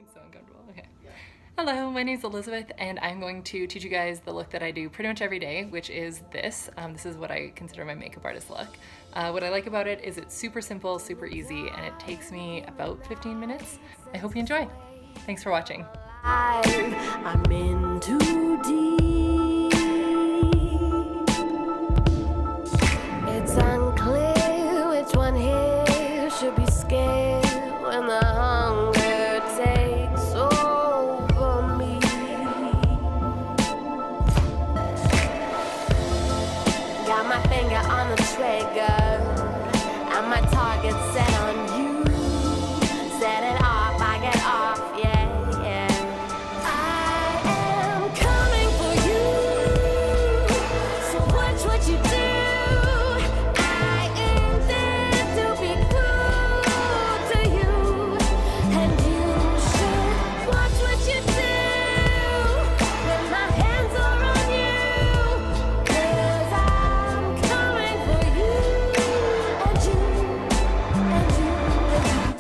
It's so uncomfortable. Okay. Hello, my name is Elizabeth, and I'm going to teach you guys the look that I do pretty much every day, which is this. This is what I consider my makeup artist look. What I like about it is it's super simple, super easy, and it takes me about 15 minutes. I hope you enjoy. Thanks for watching. I'm in too deep. It's unclear which one here should be scared when the hunger takes over me. Got my finger on the trigger and my target set on you. Set it off, I get off, yeah.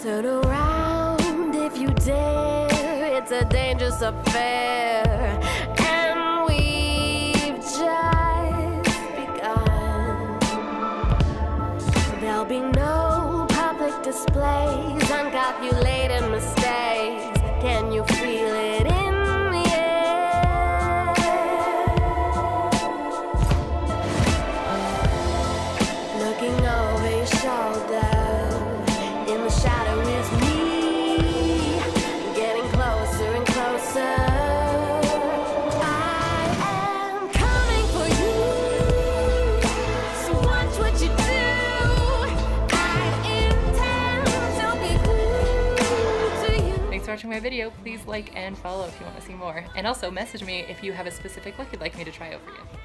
Turn around if you dare, it's a dangerous affair, and we've just begun. There'll be no public displays, uncalculated mistakes. Can you feel it in the air? Looking over your shoulder, in the shadow is me, getting closer and closer. I am coming for you, so watch what you do. I intend to be cool to you. Thanks for watching my video. Please like and follow if you want to see more. And also message me if you have a specific look you'd like me to try out for you.